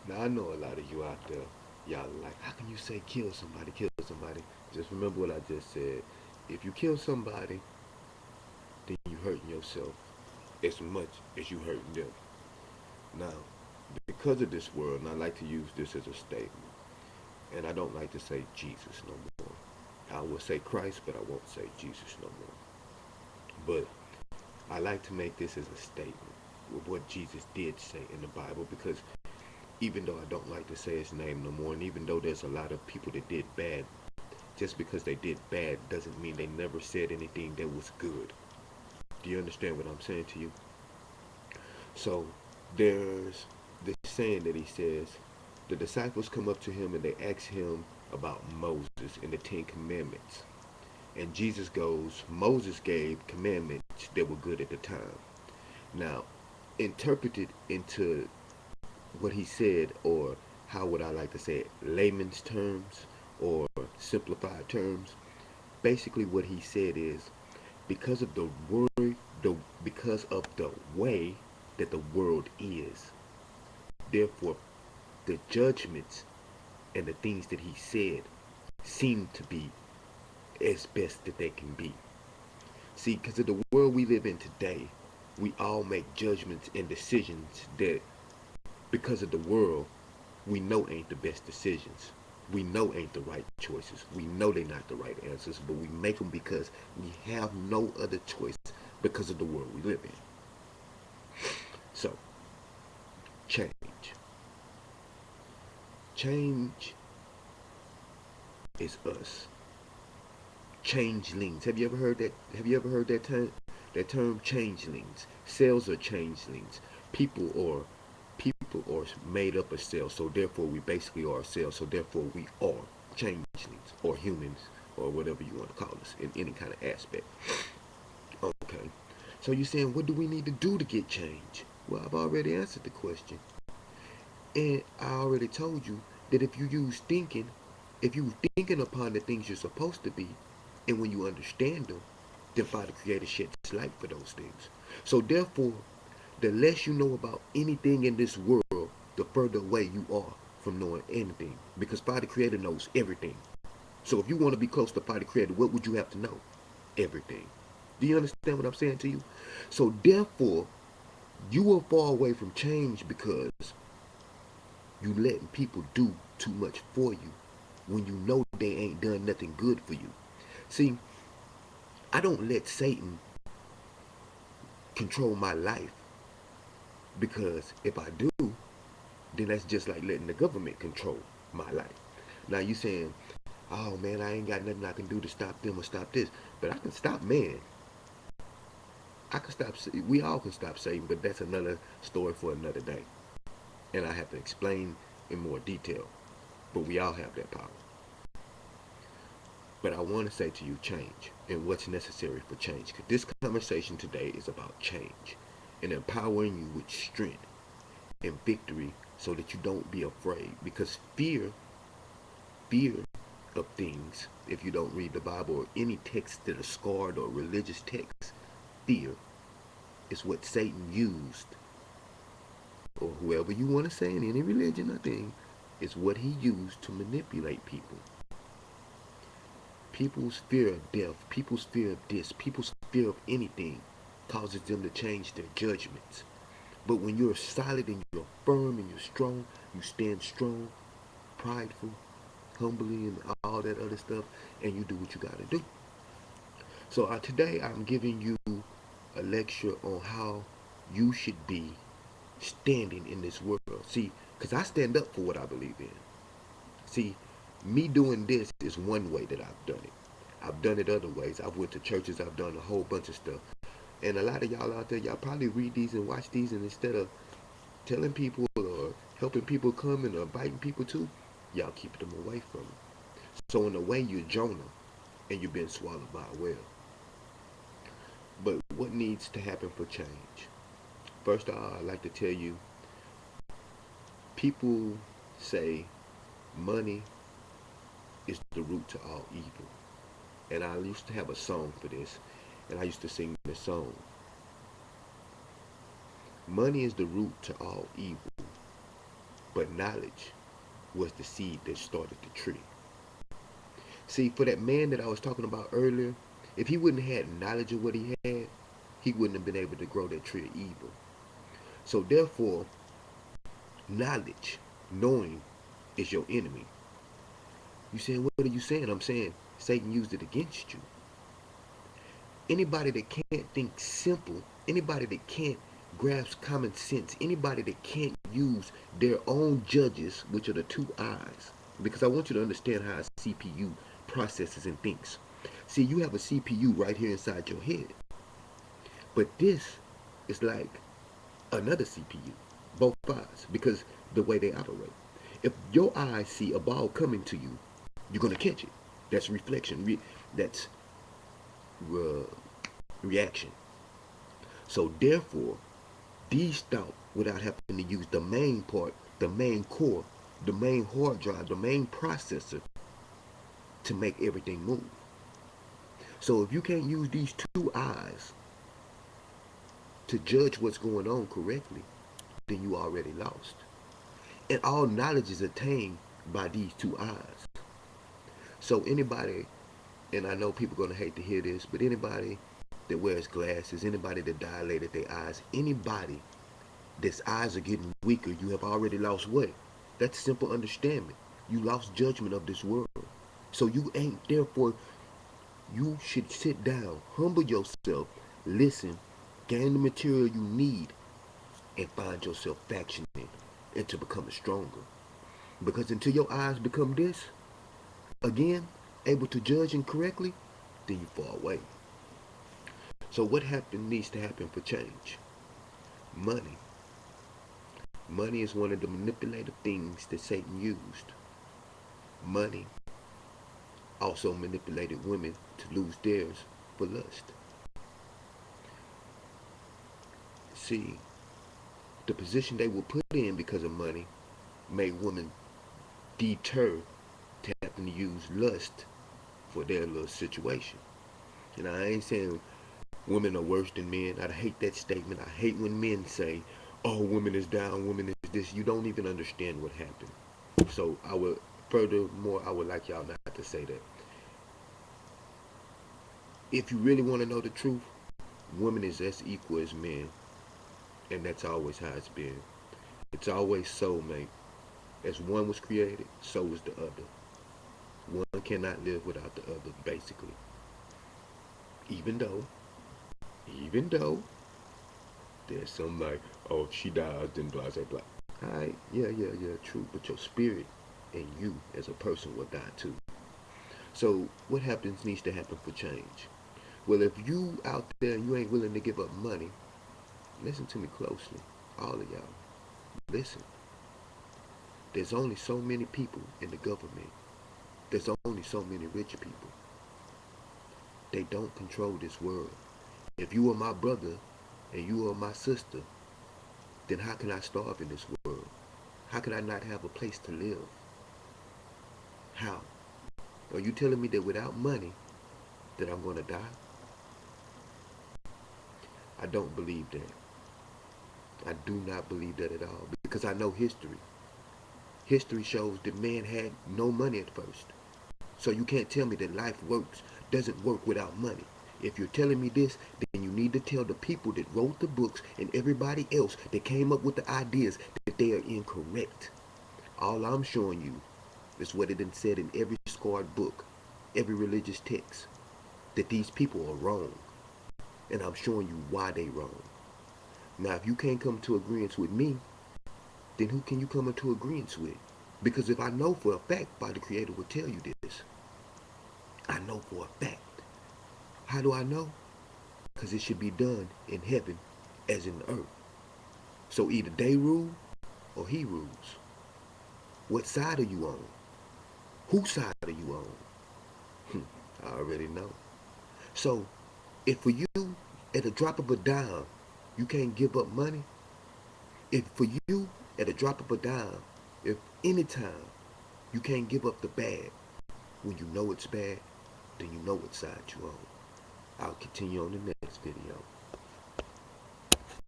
Now I know a lot of you out there, y'all are like, how can you say kill somebody, kill somebody? Just remember what I just said. If you kill somebody, then you hurting yourself as much as you hurting them. Now, because of this world, and I like to use this as a statement, and I don't like to say Jesus no more. I will say Christ, but I won't say Jesus no more. But I like to make this as a statement with what Jesus did say in the Bible, because even though I don't like to say his name no more, and even though there's a lot of people that did bad, just because they did bad doesn't mean they never said anything that was good. Do you understand what I'm saying to you? So there's this saying that he says, the disciples come up to him and they ask him about Moses and the Ten Commandments. And Jesus goes, Moses gave commandments that were good at the time. Now, interpreted into what he said, or how would I like to say it, layman's terms or simplified terms, basically what he said is, because of the word, because of the way that the world is, therefore the judgments and the things that he said seem to be as best that they can be. See, because of the world we live in today, we all make judgments and decisions that, because of the world, we know ain't the best decisions. We know ain't the right choices. We know they're not the right answers, but we make them because we have no other choice because of the world we live in. So, change. Change is us. Changelings. Have you ever heard that? Have you ever heard that term? That term, changelings. Cells are changelings. People are made up of cells. So therefore, we basically are cells. So therefore, we are changelings or humans or whatever you want to call us in any kind of aspect. Okay. So you're saying, what do we need to do to get change? Well, I've already answered the question, and I already told you that if you use thinking, if you thinking upon the things you're supposed to be, and when you understand them, then Father Creator sheds light for those things. So therefore, the less you know about anything in this world, the further away you are from knowing anything. Because Father Creator knows everything. So if you want to be close to Father Creator, what would you have to know? Everything. Do you understand what I'm saying to you? So therefore, you will fall away from change because you letting people do too much for you when you know they ain't done nothing good for you. See, I don't let Satan control my life, because if I do, then that's just like letting the government control my life. Now you saying, oh man, I ain't got nothing I can do to stop them or stop this, but I can stop man. I can stop. We all can stop Satan, but that's another story for another day, and I have to explain in more detail. But we all have that power. But I want to say to you, change and what's necessary for change. Because this conversation today is about change and empowering you with strength and victory so that you don't be afraid. Because fear of things, if you don't read the Bible or any text that are scarred or religious texts, fear is what Satan used, or whoever you want to say in any religion or thing, is what he used to manipulate people. People's fear of death, people's fear of this, people's fear of anything causes them to change their judgments. But when you're solid and you're firm and you're strong, you stand strong, prideful, humbly, and all that other stuff, and you do what you gotta do. So today I'm giving you a lecture on how you should be standing in this world. See, because I stand up for what I believe in. See, me doing this is one way that I've done it. I've done it other ways. I've went to churches. I've done a whole bunch of stuff. And a lot of y'all out there, y'all probably read these and watch these, and instead of telling people or helping people come and inviting people to, y'all keep them away from it. So in a way, you're Jonah, and you're being swallowed by a whale. But what needs to happen for change? First of all, I'd like to tell you, people say money is the root to all evil. And I used to have a song for this, and I used to sing this song. Money is the root to all evil. But knowledge was the seed that started the tree. See, for that man that I was talking about earlier, if he wouldn't have had knowledge of what he wouldn't have been able to grow that tree of evil. So therefore, knowledge, knowing, is your enemy. You saying, what are you saying? I'm saying Satan used it against you. Anybody that can't think simple, anybody that can't grasp common sense, anybody that can't use their own judges, which are the two eyes, because I want you to understand how a CPU processes and thinks. See, you have a CPU right here inside your head, but this is like another CPU, both eyes, because the way they operate. If your eyes see a ball coming to you, you're going to catch it. That's reflection. That's uh, reaction. So therefore, these thought without having to use the main part, the main core, the main hard drive, the main processor to make everything move. So if you can't use these two eyes to judge what's going on correctly, then you already lost. And all knowledge is attained by these two eyes. So anybody, and I know people are going to hate to hear this, but anybody that wears glasses, anybody that dilated their eyes, anybody that's eyes are getting weaker, you have already lost what? That's simple understanding. You lost judgment of this world. So you ain't, therefore, you should sit down, humble yourself, listen, gain the material you need, and find yourself factioning into becoming stronger. Because until your eyes become this, again, able to judge incorrectly, then you fall away. So what needs to happen for change? Money. Money is one of the manipulative things that Satan used. Money also manipulated women to lose theirs for lust. See, the position they were put in because of money made women deter to having to use lust for their little situation. And I ain't saying women are worse than men. I hate that statement. I hate when men say, oh, women is down, women is this. You don't even understand what happened. So furthermore, I would like y'all not to say that. If you really want to know the truth, women is as equal as men. And that's always how it's been. It's always soulmate. As one was created, so was the other. One cannot live without the other, basically. Even though, even though, there's some like, oh, if she dies, then blah, blah, blah. Alright, yeah, true. But your spirit and you as a person will die too. So what happens needs to happen for change. Well, if you out there and you ain't willing to give up money, listen to me closely. All of y'all, listen. There's only so many people in the government. There's only so many rich people. They don't control this world. If you are my brother and you are my sister, then how can I starve in this world? How can I not have a place to live? How? Are you telling me that without money that I'm going to die? I don't believe that. I do not believe that at all because I know history. History shows that man had no money at first. So you can't tell me that life doesn't work without money. If you're telling me this, then you need to tell the people that wrote the books and everybody else that came up with the ideas that they are incorrect. All I'm showing you is what it been said in every scarred book, every religious text, that these people are wrong. And I'm showing you why they wrong. Now, if you can't come to agreement with me, then who can you come into agreement with? Because if I know for a fact, why the Creator will tell you this. I know for a fact. How do I know? Because it should be done in heaven as in the earth. So either they rule or he rules. What side are you on? Whose side are you on? I already know. So if for you, at a drop of a dime, you can't give up money, if for you, at a drop of a dime, if anytime you can't give up the bad, when you know it's bad, then you know what side you're on. I'll continue on the next video.